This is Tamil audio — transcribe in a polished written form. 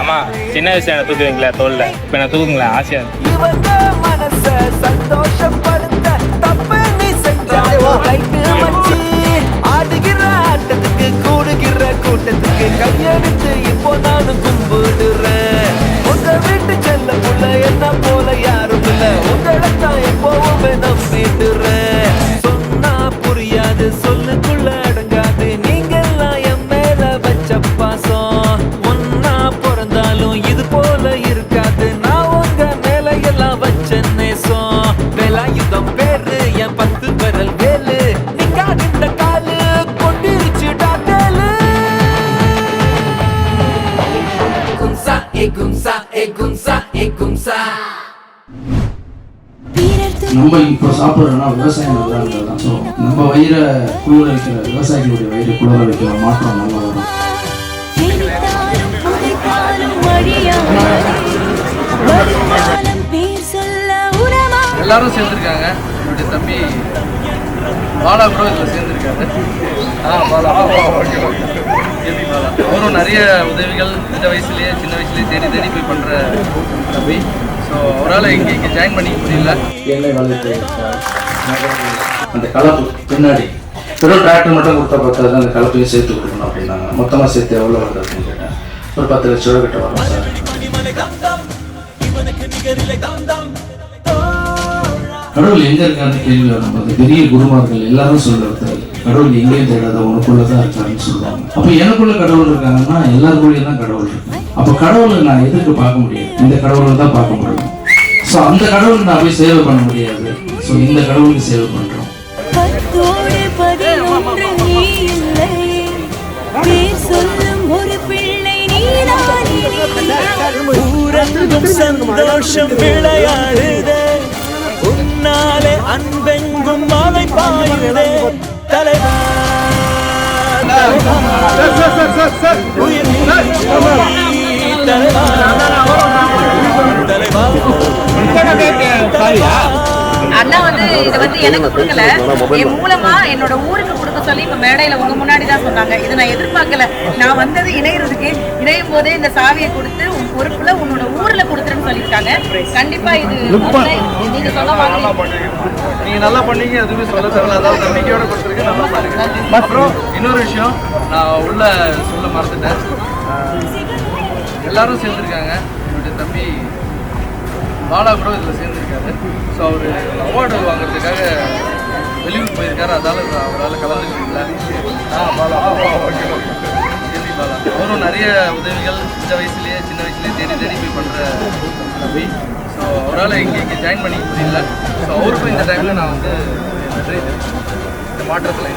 அம்மா சின்ன வயசுல என்ன தூக்குவீங்களா தோல்ல, இப்போ என்ன தூக்குங்களா ஆசையா இருக்கு. கூட்டத்துக்கு கையெடுத்து இப்போ நானும் கும்பிடுறேன். உங்க வீட்டு செல்ல புள்ள என்ன போல யாரும் இல்ல, உங்களைத்தான் எப்பவுமே நம்பிடுறேன். சொன்னா புரியாது, சொல்லுக்குள்ள அடங்காது, நீங்க எல்லாம் என் மேல வச்ச பாசம். ஒன்னா பிறந்தாலும் இது போல இருக்காது, நான் உங்க மேல எல்லாம் வச்ச நேசம். வேலாயுதம் பேரு என் 10 விரல் வேலு, நீங்க இந்த காலு கொண்டிருச்சு டாட்டேலு. நம்ம இப்போ சாப்பிட்றோம்னா விவசாயம் நல்லா இருந்தது. ஸோ நம்ம வயிறை குளிர வைக்கிற விவசாயிகளுடைய வயிறு குளிர வைக்கிற மாற்றம் நல்லா வரும். எல்லாரும் சேர்ந்துருக்காங்க. என்னுடைய தம்பி பாலா கூட இதில் சேர்ந்துருக்காரு. பாலா அவரும் நிறைய உதவிகள் சின்ன வயசுலேயே தேடி போய் பண்ணுற தம்பி. ஸோ அவரால் இங்கே ஜாயின் பண்ணிக்க முடியல. எண்ணெய் வளர்த்து அந்த கலப்பு பின்னாடி வெறும் டிராக்டர் மட்டும் கொடுத்தா பார்த்தாது, அந்த கலப்பையும் சேர்த்து கொடுக்கணும் அப்படின்னாங்க. மொத்தமாக சேர்த்து எவ்வளோ வருது அப்படின்னு கேட்டேன். ஒரு 10 லட்ச ரூபா கிட்ட வரும் சார். கடவுள் எங்க இருக்கான்னு கேள்வி வரும்போது பெரிய குருமார்கள் எல்லாரும் சொல்றது கடவுள் எங்கேயும் தேடாத உனக்குள்ளதான் இருக்காருன்னு சொல்லுவாங்க. அப்ப எனக்குள்ள கடவுள் இருக்காங்கன்னா எல்லாருக்குள்ளேயும் தான் கடவுள் இருக்கு. அப்ப கடவுளை நான் எதுக்கு பார்க்க முடியும்? இந்த கடவுளை தான் பார்க்க முடியும். ஸோ அந்த கடவுளுக்கு நான் போய் சேவை பண்ண முடியாது. ஸோ இந்த கடவுளுக்கு சேவை பண்றோம். சந்தோஷம் விளையாடுதே, உன்னாலே அன்பெங்கும் மழை பாயுதே. தலைவா அண்ணா வந்து இதை வந்து எனக்கு கொடுக்கல, என் மூலமா என்னோட ஊருக்கு கொடுக்க சொல்லி இப்ப மேடையில உங்க முன்னாடி தான் சொன்னாங்க. இதை நான் எதிர்பார்க்கல. நான் வந்தது இணையறதுக்கு, இணையும் போதே இந்த சாவியை கொடுத்து உன் பொறுப்புல உன்னோட ஊர்ல கொடுத்துருன்னு சொல்லியிருக்காங்க. கண்டிப்பா இது நீங்க சொல்ல வாங்க, நீங்க நல்லா பண்ணீங்க, எதுவுமே சொல்ல தேவையில்ல. அதாவது நம்பிக்கையோட கொடுத்துருக்கு, நல்லா பாருங்க. அப்புறம் இன்னொரு விஷயம் நான் உள்ள சொல்ல மறந்துட்டேன். எல்லாரும் சேர்ந்துருக்காங்க. என்னுடைய தம்பி பாலா கூட இதில் சேர்ந்துருக்காரு. ஸோ அவர் அவார்டு வாங்குறதுக்காக வெளியூர் போயிருக்காரு. அதால் அவரால் கலந்துக்க முடியல. பாலா அவரும் நிறைய உதவிகள் சின்ன வயசுலேயே தேடி போய் பண்ணுற தம்பி. ஸோ அவரால் இங்கே ஜாயின் பண்ணிக்க முடியல. ஸோ அவருக்கும் இந்த டைமில் நான் வந்து இந்த மாற்றத்தில்